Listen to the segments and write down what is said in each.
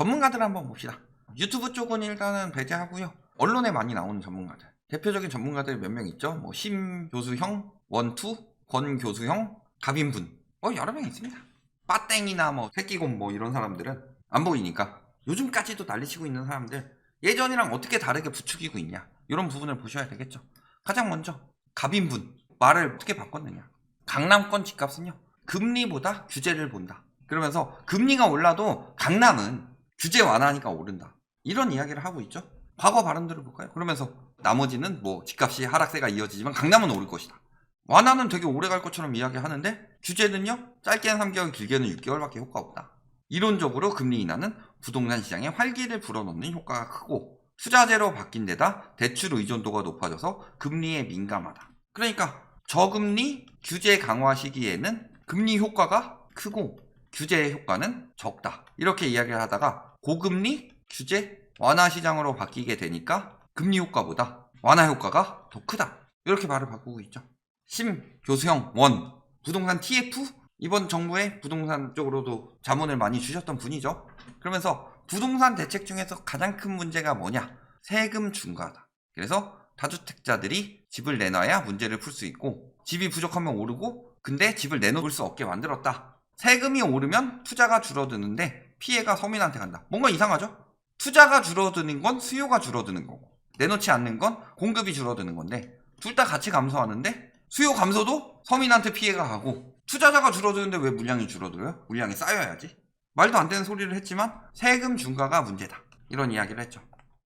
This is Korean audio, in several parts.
전문가들 한번 봅시다. 유튜브 쪽은 일단은 배제하고요. 언론에 많이 나오는 전문가들. 대표적인 전문가들 몇 명 있죠. 뭐 심교수형, 원투, 권교수형, 가빈분. 여러 명 있습니다. 빠땡이나 뭐 새끼곰 뭐 이런 사람들은 안 보이니까 요즘까지도 난리치고 있는 사람들 예전이랑 어떻게 다르게 부추기고 있냐 이런 부분을 보셔야 되겠죠. 가장 먼저 가빈분 말을 어떻게 바꿨느냐. 강남권 집값은요 금리보다 규제를 본다. 그러면서 금리가 올라도 강남은 규제 완화하니까 오른다. 이런 이야기를 하고 있죠. 과거 발언들을 볼까요? 그러면서 나머지는 뭐 집값이 하락세가 이어지지만 강남은 오를 것이다. 완화는 되게 오래 갈 것처럼 이야기하는데 규제는요 짧게는 3개월 길게는 6개월밖에 효과 없다. 이론적으로 금리 인하는 부동산 시장에 활기를 불어넣는 효과가 크고 투자재로 바뀐 데다 대출 의존도가 높아져서 금리에 민감하다. 그러니까 저금리 규제 강화 시기에는 금리 효과가 크고 규제 효과는 적다. 이렇게 이야기를 하다가 고금리 규제 완화 시장으로 바뀌게 되니까 금리 효과보다 완화 효과가 더 크다. 이렇게 말을 바꾸고 있죠. 심교수형 원 부동산 TF 이번 정부의 부동산 쪽으로도 자문을 많이 주셨던 분이죠. 그러면서 부동산 대책 중에서 가장 큰 문제가 뭐냐? 세금 중과다. 그래서 다주택자들이 집을 내놔야 문제를 풀 수 있고 집이 부족하면 오르고 근데 집을 내놓을 수 없게 만들었다. 세금이 오르면 투자가 줄어드는데 피해가 서민한테 간다. 뭔가 이상하죠? 투자가 줄어드는 건 수요가 줄어드는 거고 내놓지 않는 건 공급이 줄어드는 건데 둘 다 같이 감소하는데 수요 감소도 서민한테 피해가 가고 투자자가 줄어드는데 왜 물량이 줄어들어요? 물량이 쌓여야지. 말도 안 되는 소리를 했지만 세금 중과가 문제다. 이런 이야기를 했죠.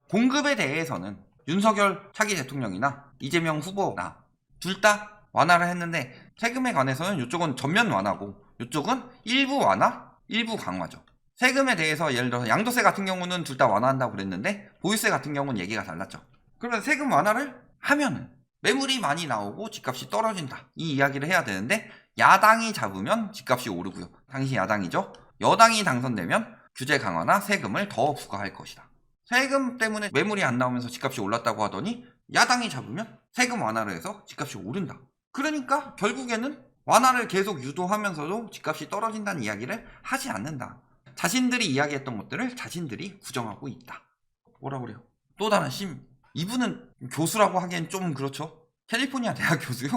공급에 대해서는 윤석열 차기 대통령이나 이재명 후보나 둘 다 완화를 했는데 세금에 관해서는 이쪽은 전면 완화고 이쪽은 일부 완화, 일부 강화죠. 세금에 대해서 예를 들어서 양도세 같은 경우는 둘 다 완화한다고 그랬는데 보유세 같은 경우는 얘기가 달랐죠. 그러면 세금 완화를 하면은 매물이 많이 나오고 집값이 떨어진다. 이 이야기를 해야 되는데 야당이 잡으면 집값이 오르고요. 당시 야당이죠. 여당이 당선되면 규제 강화나 세금을 더 부과할 것이다. 세금 때문에 매물이 안 나오면서 집값이 올랐다고 하더니 야당이 잡으면 세금 완화를 해서 집값이 오른다. 그러니까 결국에는 완화를 계속 유도하면서도 집값이 떨어진다는 이야기를 하지 않는다. 자신들이 이야기했던 것들을 자신들이 부정하고 있다. 뭐라 그래요? 또 다른 이분은 교수라고 하기엔 좀 그렇죠. 캘리포니아 대학 교수요?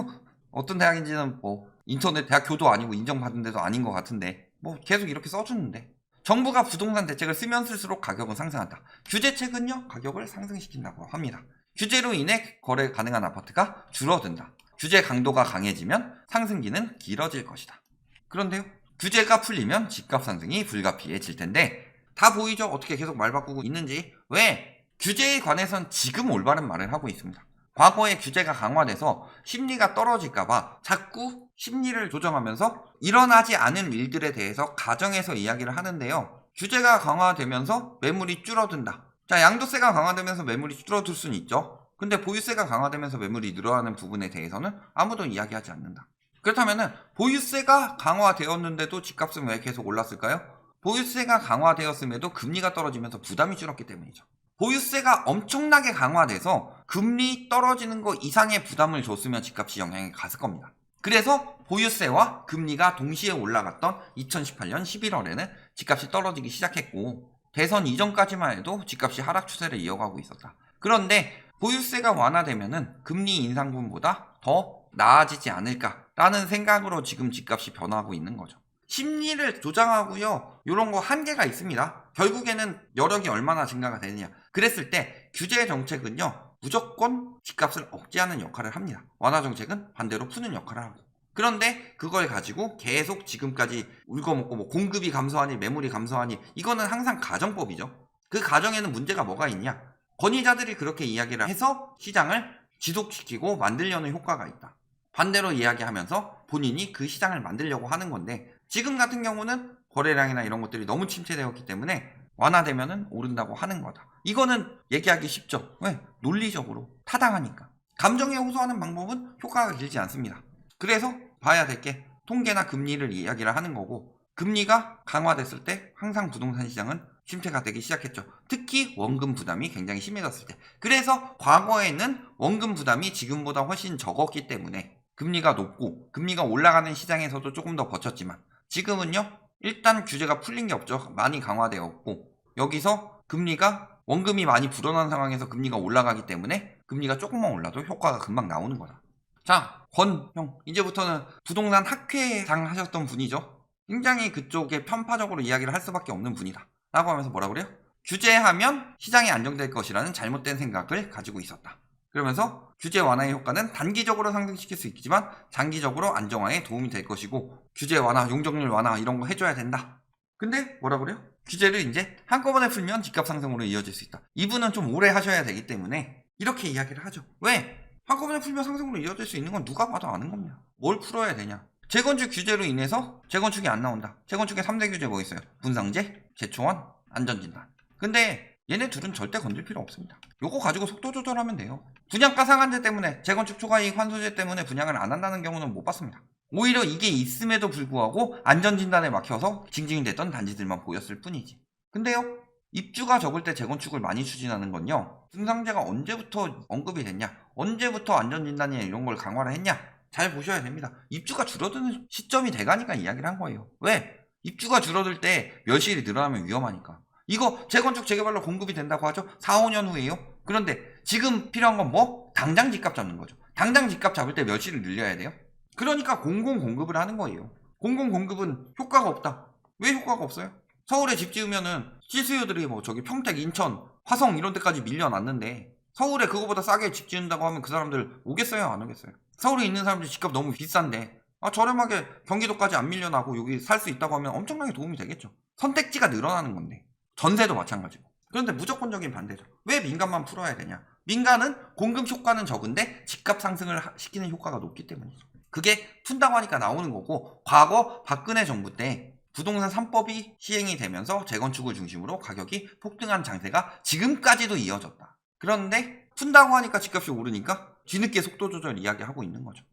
어떤 대학인지는 뭐 인터넷 대학 교도 아니고 인정받은 데도 아닌 것 같은데 뭐 계속 이렇게 써주는데 정부가 부동산 대책을 쓰면 쓸수록 가격은 상승한다. 규제책은요 가격을 상승시킨다고 합니다. 규제로 인해 거래 가능한 아파트가 줄어든다. 규제 강도가 강해지면 상승기는 길어질 것이다. 그런데요 규제가 풀리면 집값 상승이 불가피해질 텐데 다 보이죠? 어떻게 계속 말 바꾸고 있는지. 왜? 규제에 관해선 지금 올바른 말을 하고 있습니다. 과거에 규제가 강화돼서 심리가 떨어질까봐 자꾸 심리를 조정하면서 일어나지 않은 일들에 대해서 가정에서 이야기를 하는데요. 규제가 강화되면서 매물이 줄어든다. 자, 양도세가 강화되면서 매물이 줄어들 수는 있죠. 근데 보유세가 강화되면서 매물이 늘어나는 부분에 대해서는 아무도 이야기하지 않는다. 그렇다면 보유세가 강화되었는데도 집값은 왜 계속 올랐을까요? 보유세가 강화되었음에도 금리가 떨어지면서 부담이 줄었기 때문이죠. 보유세가 엄청나게 강화돼서 금리 떨어지는 거 이상의 부담을 줬으면 집값이 영향이 갔을 겁니다. 그래서 보유세와 금리가 동시에 올라갔던 2018년 11월에는 집값이 떨어지기 시작했고 대선 이전까지만 해도 집값이 하락 추세를 이어가고 있었다. 그런데 보유세가 완화되면은 금리 인상분보다 더 나아지지 않을까라는 생각으로 지금 집값이 변화하고 있는 거죠. 심리를 조장하고요. 이런 거 한계가 있습니다. 결국에는 여력이 얼마나 증가가 되느냐. 그랬을 때 규제 정책은요. 무조건 집값을 억제하는 역할을 합니다. 완화 정책은 반대로 푸는 역할을 하고. 그런데 그걸 가지고 계속 지금까지 울거먹고 뭐 공급이 감소하니 매물이 감소하니 이거는 항상 가정법이죠. 그 가정에는 문제가 뭐가 있냐. 권위자들이 그렇게 이야기를 해서 시장을 지속시키고 만들려는 효과가 있다. 반대로 이야기하면서 본인이 그 시장을 만들려고 하는 건데 지금 같은 경우는 거래량이나 이런 것들이 너무 침체되었기 때문에 완화되면은 오른다고 하는 거다. 이거는 얘기하기 쉽죠. 왜? 논리적으로 타당하니까. 감정에 호소하는 방법은 효과가 길지 않습니다. 그래서 봐야 될 게 통계나 금리를 이야기를 하는 거고 금리가 강화됐을 때 항상 부동산 시장은 침체가 되기 시작했죠. 특히 원금 부담이 굉장히 심해졌을 때. 그래서 과거에는 원금 부담이 지금보다 훨씬 적었기 때문에 금리가 높고 금리가 올라가는 시장에서도 조금 더 버텼지만 지금은요 일단 규제가 풀린 게 없죠. 많이 강화되었고 여기서 금리가 원금이 많이 불어난 상황에서 금리가 올라가기 때문에 금리가 조금만 올라도 효과가 금방 나오는 거다. 자, 권형 이제부터는 부동산 학회장 하셨던 분이죠. 굉장히 그쪽에 편파적으로 이야기를 할 수밖에 없는 분이다 라고 하면서 뭐라 그래요? 규제하면 시장이 안정될 것이라는 잘못된 생각을 가지고 있었다. 그러면서 규제 완화의 효과는 단기적으로 상승시킬 수 있지만 장기적으로 안정화에 도움이 될 것이고 규제 완화, 용적률 완화 이런 거 해줘야 된다. 근데 뭐라 그래요? 규제를 이제 한꺼번에 풀면 집값 상승으로 이어질 수 있다. 이분은 좀 오래 하셔야 되기 때문에 이렇게 이야기를 하죠. 왜? 한꺼번에 풀면 상승으로 이어질 수 있는 건 누가 봐도 아는 겁니다. 뭘 풀어야 되냐? 재건축 규제로 인해서 재건축이 안 나온다. 재건축의 3대 규제 뭐 있어요? 분상제, 재초원, 안전진단. 근데 얘네 둘은 절대 건들 필요 없습니다. 요거 가지고 속도 조절하면 돼요. 분양가 상한제 때문에 재건축 초과이익 환수제 때문에 분양을 안 한다는 경우는 못 봤습니다. 오히려 이게 있음에도 불구하고 안전진단에 막혀서 징징댔던 단지들만 보였을 뿐이지. 근데요, 입주가 적을 때 재건축을 많이 추진하는 건요, 분상제가 언제부터 언급이 됐냐, 언제부터 안전진단이나 이런 걸 강화를 했냐, 잘 보셔야 됩니다. 입주가 줄어드는 시점이 돼가니까 이야기를 한 거예요. 왜? 입주가 줄어들 때 멸실이 늘어나면 위험하니까. 이거 재건축 재개발로 공급이 된다고 하죠? 4, 5년 후에요? 그런데 지금 필요한 건 뭐? 당장 집값 잡는 거죠. 당장 집값 잡을 때 멸실을 늘려야 돼요? 그러니까 공공 공급을 하는 거예요. 공공 공급은 효과가 없다. 왜 효과가 없어요? 서울에 집 지으면은 실수요들이 뭐 저기 평택, 인천, 화성 이런 데까지 밀려났는데 서울에 그거보다 싸게 집 지은다고 하면 그 사람들 오겠어요? 안 오겠어요? 서울에 있는 사람들 집값 너무 비싼데 저렴하게 경기도까지 안 밀려나고 여기 살 수 있다고 하면 엄청나게 도움이 되겠죠. 선택지가 늘어나는 건데 전세도 마찬가지고. 그런데 무조건적인 반대죠. 왜 민간만 풀어야 되냐? 민간은 공급 효과는 적은데 집값 상승을 시키는 효과가 높기 때문이죠. 그게 푼다고 하니까 나오는 거고, 과거 박근혜 정부 때 부동산 3법이 시행이 되면서 재건축을 중심으로 가격이 폭등한 장세가 지금까지도 이어졌다. 그런데 푼다고 하니까 집값이 오르니까 뒤늦게 속도 조절 이야기하고 있는 거죠.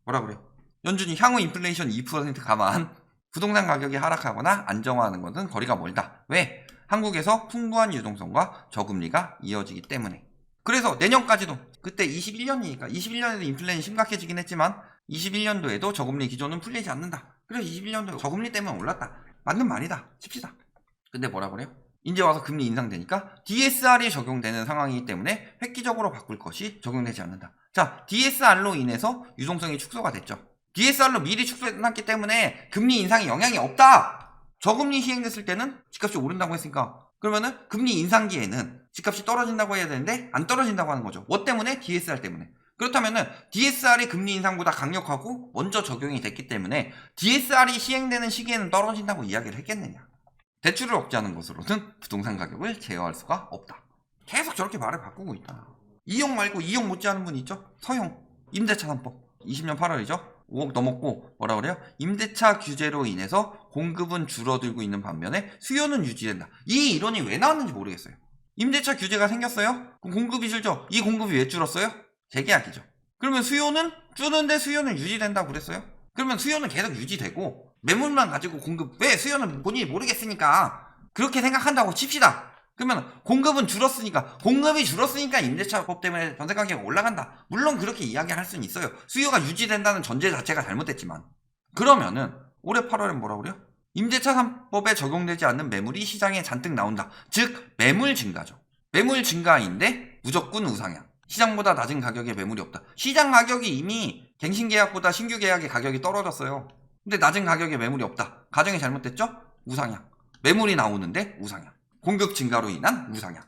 뭐라 그래요? 연준이 향후 인플레이션 2% 감안 부동산 가격이 하락하거나 안정화하는 것은 거리가 멀다. 왜? 한국에서 풍부한 유동성과 저금리가 이어지기 때문에. 그래서 내년까지도, 그때 21년이니까 21년에도 인플레이션이 심각해지긴 했지만 21년도에도 저금리 기조는 풀리지 않는다. 그래서 21년도 저금리 때문에 올랐다. 맞는 말이다 칩시다. 근데 뭐라 그래요? 이제 와서 금리 인상되니까 DSR이 적용되는 상황이기 때문에 획기적으로 바꿀 것이 적용되지 않는다. 자, DSR로 인해서 유동성이 축소가 됐죠. DSR로 미리 축소해놨기 때문에 금리 인상에 영향이 없다. 저금리 시행됐을 때는 집값이 오른다고 했으니까 그러면은 금리 인상기에는 집값이 떨어진다고 해야 되는데 안 떨어진다고 하는 거죠. 뭐 때문에? DSR 때문에. 그렇다면은 DSR이 금리 인상보다 강력하고 먼저 적용이 됐기 때문에 DSR이 시행되는 시기에는 떨어진다고 이야기를 했겠느냐. 대출을 억제하는 것으로는 부동산 가격을 제어할 수가 없다. 계속 저렇게 말을 바꾸고 있다. 이용 말고 이용 못지않은 분 있죠? 서형 임대차 3법 20년 8월이죠. 5억 넘었고 뭐라 그래요? 임대차 규제로 인해서 공급은 줄어들고 있는 반면에 수요는 유지된다. 이 이론이 왜 나왔는지 모르겠어요. 임대차 규제가 생겼어요? 그럼 공급이 줄죠? 이 공급이 왜 줄었어요? 재계약이죠. 그러면 수요는 줄는데 수요는 유지된다고 그랬어요? 그러면 수요는 계속 유지되고 매물만 가지고 공급, 왜 수요는 본인이 모르겠으니까 그렇게 생각한다고 칩시다. 그러면 공급은 줄었으니까, 공급이 줄었으니까 임대차법 때문에 전세 가격이 올라간다. 물론 그렇게 이야기할 수는 있어요. 수요가 유지된다는 전제 자체가 잘못됐지만. 그러면은 올해 8월엔 뭐라 그래요? 임대차 3법에 적용되지 않는 매물이 시장에 잔뜩 나온다. 즉 매물 증가죠. 매물 증가인데 무조건 우상향. 시장보다 낮은 가격에 매물이 없다. 시장 가격이 이미 갱신 계약보다 신규 계약의 가격이 떨어졌어요. 근데 낮은 가격에 매물이 없다. 가정이 잘못됐죠? 우상향. 매물이 나오는데 우상향. 공급 증가로 인한 우상향.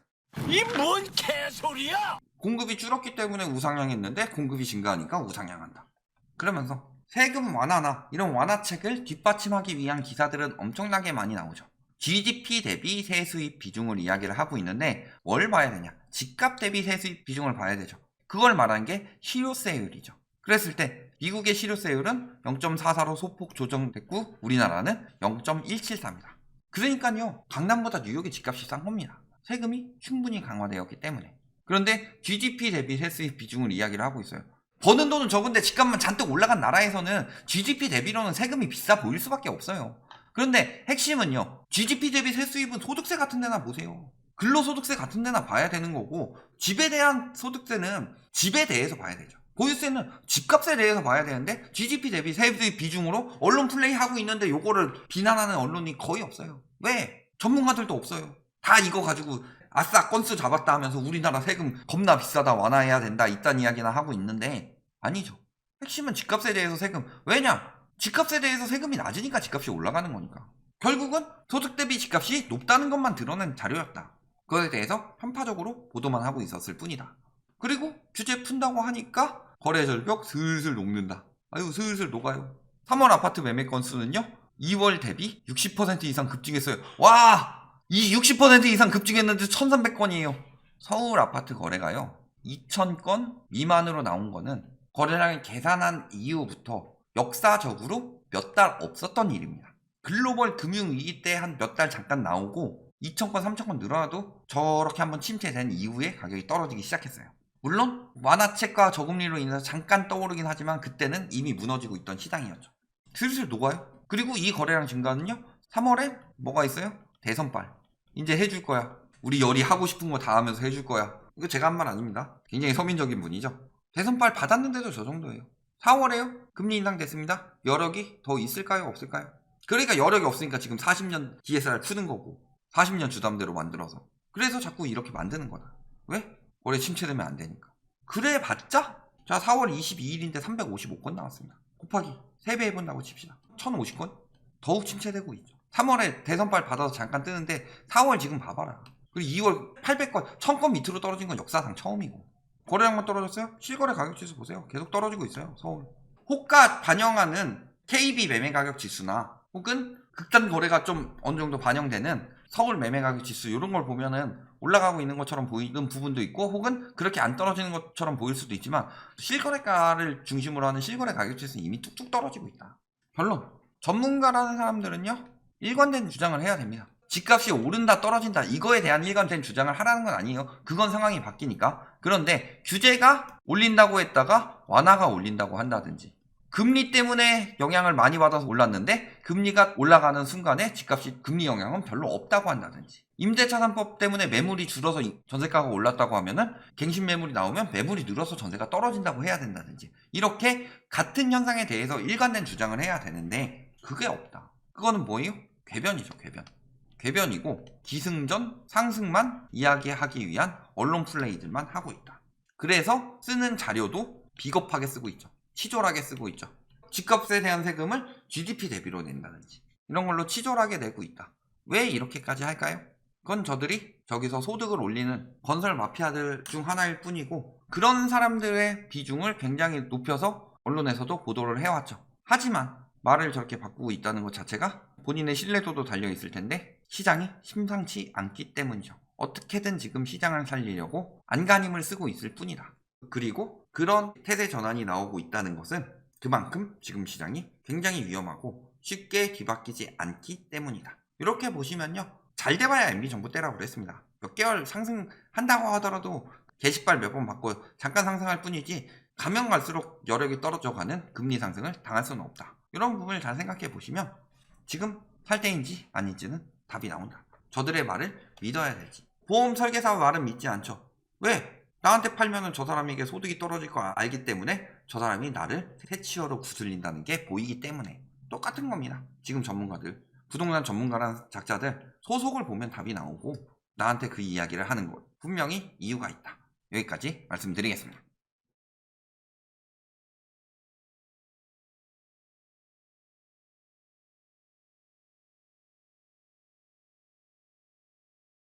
이 뭔 개소리야! 공급이 줄었기 때문에 우상향했는데 공급이 증가하니까 우상향한다. 그러면서 세금 완화나 이런 완화책을 뒷받침하기 위한 기사들은 엄청나게 많이 나오죠. GDP 대비 세수입 비중을 이야기를 하고 있는데 뭘 봐야 되냐? 집값 대비 세수입 비중을 봐야 되죠. 그걸 말하는 게 실효세율이죠. 그랬을 때 미국의 실효세율은 0.44로 소폭 조정됐고 우리나라는 0.174입니다. 그러니까요, 강남보다 뉴욕의 집값이 싼 겁니다. 세금이 충분히 강화되었기 때문에. 그런데 GDP 대비 세수입 비중을 이야기를 하고 있어요. 버는 돈은 적은데 집값만 잔뜩 올라간 나라에서는 GDP 대비로는 세금이 비싸 보일 수밖에 없어요. 그런데 핵심은요, GDP 대비 세수입은 소득세 같은 데나 보세요. 근로소득세 같은 데나 봐야 되는 거고, 집에 대한 소득세는 집에 대해서 봐야 되죠. 보유세는 집값에 대해서 봐야 되는데 GDP 대비 세수입 비중으로 언론 플레이 하고 있는데 요거를 비난하는 언론이 거의 없어요. 왜? 전문가들도 없어요. 다 이거 가지고 아싸 건수 잡았다 하면서 우리나라 세금 겁나 비싸다 완화해야 된다 이딴 이야기나 하고 있는데 아니죠. 핵심은 집값에 대해서 세금. 왜냐? 집값에 대해서 세금이 낮으니까 집값이 올라가는 거니까. 결국은 소득 대비 집값이 높다는 것만 드러낸 자료였다. 그거에 대해서 편파적으로 보도만 하고 있었을 뿐이다. 그리고 규제 푼다고 하니까 거래 절벽 슬슬 녹는다. 아유 슬슬 녹아요. 3월 아파트 매매 건수는요 2월 대비 60% 이상 급증했어요. 와! 이 60% 이상 급증했는데 1300건이에요. 서울 아파트 거래가요 2000건 미만으로 나온 거는 거래량을 계산한 이후부터 역사적으로 몇 달 없었던 일입니다. 글로벌 금융위기 때 한 몇 달 잠깐 나오고 2000건, 3000건 늘어나도 저렇게 한번 침체된 이후에 가격이 떨어지기 시작했어요. 물론 완화책과 저금리로 인해서 잠깐 떠오르긴 하지만 그때는 이미 무너지고 있던 시장이었죠. 슬슬 녹아요. 그리고 이 거래량 증가는요 3월에 뭐가 있어요? 대선빨. 이제 해줄 거야. 우리 열이 하고 싶은 거 다 하면서 해줄 거야. 이거 제가 한 말 아닙니다. 굉장히 서민적인 분이죠. 대선빨 받았는데도 저 정도예요. 4월에요? 금리 인상 됐습니다. 여력이 더 있을까요? 없을까요? 그러니까 여력이 없으니까 지금 40년 DSR 푸는 거고 40년 주담대로 만들어서 그래서 자꾸 이렇게 만드는 거다. 왜? 거래 침체되면 안 되니까. 그래 봤자 자 4월 22일인데 355건 나왔습니다. 곱하기 3배 해본다고 칩시다. 1050건? 더욱 침체되고 있죠. 3월에 대선빨 받아서 잠깐 뜨는데 4월 지금 봐봐라. 그리고 2월 800건, 1000건 밑으로 떨어진 건 역사상 처음이고 거래량만 떨어졌어요? 실거래 가격 지수 보세요. 계속 떨어지고 있어요. 서울. 호가 반영하는 KB 매매 가격 지수나 혹은 극단 거래가 좀 어느 정도 반영되는 서울 매매 가격 지수 이런 걸 보면은 올라가고 있는 것처럼 보이는 부분도 있고 혹은 그렇게 안 떨어지는 것처럼 보일 수도 있지만 실거래가를 중심으로 하는 실거래 가격 지수는 이미 뚝뚝 떨어지고 있다. 결론. 전문가라는 사람들은요. 일관된 주장을 해야 됩니다. 집값이 오른다 떨어진다 이거에 대한 일관된 주장을 하라는 건 아니에요. 그건 상황이 바뀌니까. 그런데 규제가 올린다고 했다가 완화가 올린다고 한다든지 금리 때문에 영향을 많이 받아서 올랐는데 금리가 올라가는 순간에 집값이 금리 영향은 별로 없다고 한다든지 임대차 3법 때문에 매물이 줄어서 전세가가 올랐다고 하면은 갱신 매물이 나오면 매물이 늘어서 전세가 떨어진다고 해야 된다든지 이렇게 같은 현상에 대해서 일관된 주장을 해야 되는데 그게 없다. 그거는 뭐예요? 궤변이죠. 궤변이고 기승전 상승만 이야기하기 위한 언론 플레이들만 하고 있다. 그래서 쓰는 자료도 비겁하게 쓰고 있죠. 치졸하게 쓰고 있죠. 집값에 대한 세금을 GDP 대비로 낸다든지 이런 걸로 치졸하게 내고 있다. 왜 이렇게까지 할까요? 그건 저들이 저기서 소득을 올리는 건설 마피아들 중 하나일 뿐이고 그런 사람들의 비중을 굉장히 높여서 언론에서도 보도를 해왔죠. 하지만 말을 저렇게 바꾸고 있다는 것 자체가 본인의 신뢰도도 달려있을 텐데 시장이 심상치 않기 때문이죠. 어떻게든 지금 시장을 살리려고 안간힘을 쓰고 있을 뿐이다. 그리고 그런 태세 전환이 나오고 있다는 것은 그만큼 지금 시장이 굉장히 위험하고 쉽게 뒤바뀌지 않기 때문이다. 이렇게 보시면요. 잘 돼봐야 MB정부 때라고 그랬습니다. 몇 개월 상승한다고 하더라도 게시발 몇 번 받고 잠깐 상승할 뿐이지 가면 갈수록 여력이 떨어져가는 금리 상승을 당할 수는 없다. 이런 부분을 잘 생각해 보시면 지금 살 때인지 아닌지는 답이 나온다. 저들의 말을 믿어야 될지. 보험 설계사 말은 믿지 않죠. 왜? 나한테 팔면은 저 사람에게 소득이 떨어질 거 알기 때문에 저 사람이 나를 새치어로 구슬린다는 게 보이기 때문에 똑같은 겁니다. 지금 전문가들, 부동산 전문가라는 작자들 소속을 보면 답이 나오고 나한테 그 이야기를 하는 것 분명히 이유가 있다. 여기까지 말씀드리겠습니다.